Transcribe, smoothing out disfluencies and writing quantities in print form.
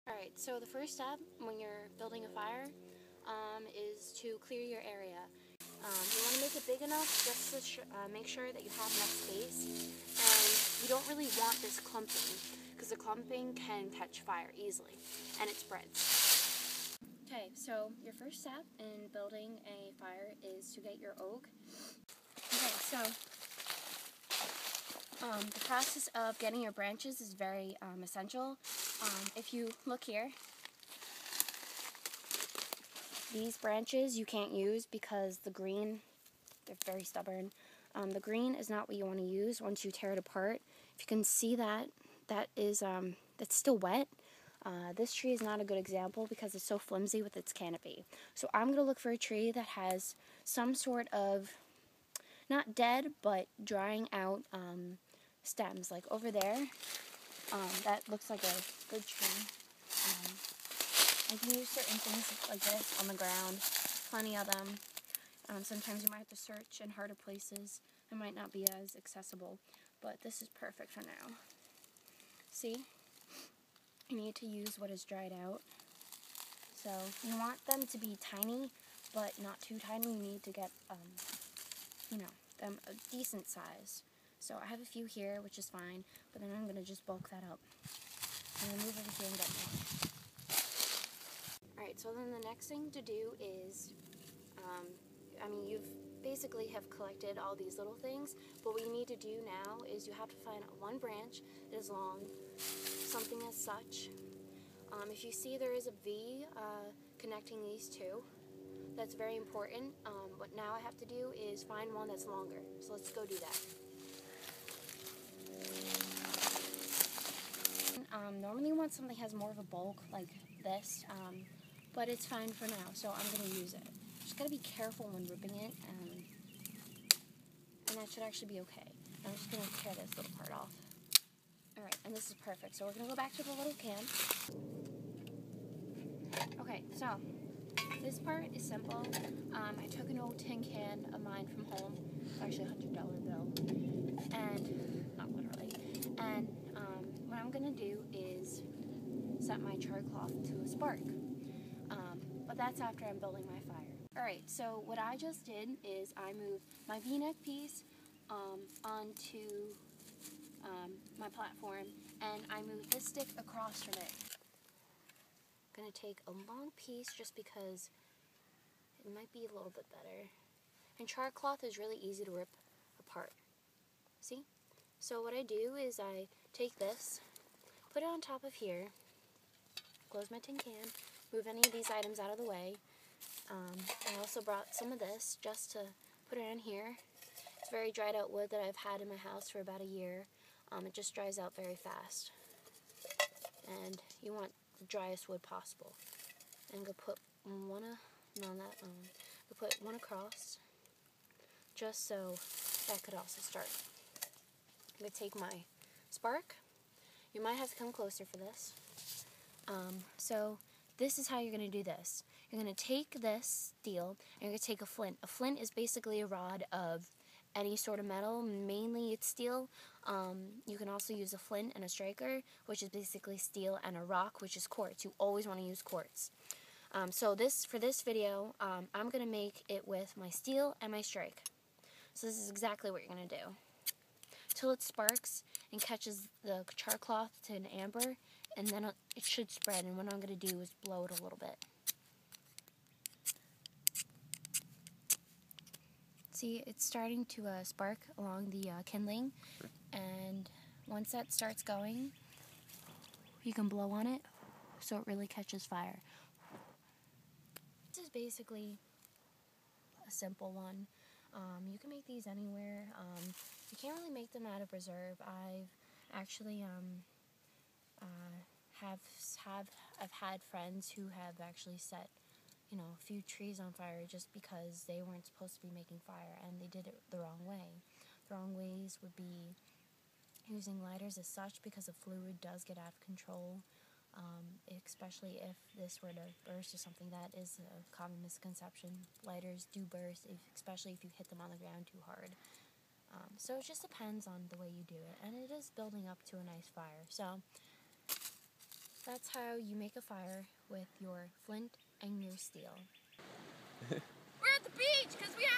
Alright, so the first step when you're building a fire is to clear your area. You want to make it big enough just to make sure that you have enough space, and you don't really want this clumping because the clumping can catch fire easily and it spreads. Okay, so your first step in building a fire is to get your oak. Okay, so the process of getting your branches is very essential. If you look here, these branches you can't use because the green, they're very stubborn. The green is not what you want to use once you tear it apart. If you can see that, that's still wet. This tree is not a good example because it's so flimsy with its canopy. So I'm going to look for a tree that has some sort of, not dead, but drying out stems. Like over there, that looks like a good tree. I can use certain things like this on the ground, plenty of them. Sometimes you might have to search in harder places. It might not be as accessible, but this is perfect for now. See? You need to use what is dried out. So you want them to be tiny, but not too tiny. You need to get, them a decent size. So I have a few here, which is fine, but then I'm going to just bulk that up. I'm going to move over here and get more. Alright, so then the next thing to do is, you've basically have collected all these little things, but what you need to do now is you have to find one branch that is long, something as such. If you see there is a V connecting these two, that's very important. What now I have to do is find one that's longer. So let's go do that. Normally you want something that has more of a bulk like this, but it's fine for now, so I'm going to use it. Just got to be careful when ripping it, and that should actually be okay. I'm just going to tear this little part off. Alright, and this is perfect. So we're going to go back to the little can. Okay, so this part is simple. I took an old tin can of mine from home. It's actually a $100 bill. And, not literally. And what I'm going to do is set my char cloth to a spark. But that's after I'm building my fire. Alright, so what I just did is I moved my V-neck piece onto my platform, and I moved this stick across from it. I'm going to take a long piece just because it might be a little bit better. And char cloth is really easy to rip apart. See? So what I do is I take this, put it on top of here, close my tin can, move any of these items out of the way. I also brought some of this just to put it in here. It's very dried out wood that I've had in my house for about a year. It just dries out very fast. And you want the driest wood possible. And go put put one across, just so that could also start. I'm going to take my spark. You might have to come closer for this. So this is how you're going to do this. You're going to take this steel and you're going to take a flint. A flint is basically a rod of any sort of metal, mainly it's steel. You can also use a flint and a striker, which is basically steel, and a rock, which is quartz. You always want to use quartz. So for this video, I'm going to make it with my steel and my strike. So this is exactly what you're going to do. Till it sparks and catches the char cloth to an amber, and then it should spread, and what I'm going to do is blow it a little bit. See, it's starting to spark along the kindling, and once that starts going, you can blow on it so it really catches fire. This is basically a simple one. You can make these anywhere. You can't really make them out of reserve. I've actually I've had friends who have actually set a few trees on fire just because they weren't supposed to be making fire, and they did it the wrong way. The wrong ways would be using lighters as such, because the fluid does get out of control, especially if this were to burst or something. That is a common misconception. Lighters do burst, especially if you hit them on the ground too hard. So it just depends on the way you do it, and it is building up to a nice fire. So That's how you make a fire with your flint and your steel. We're at the beach because we have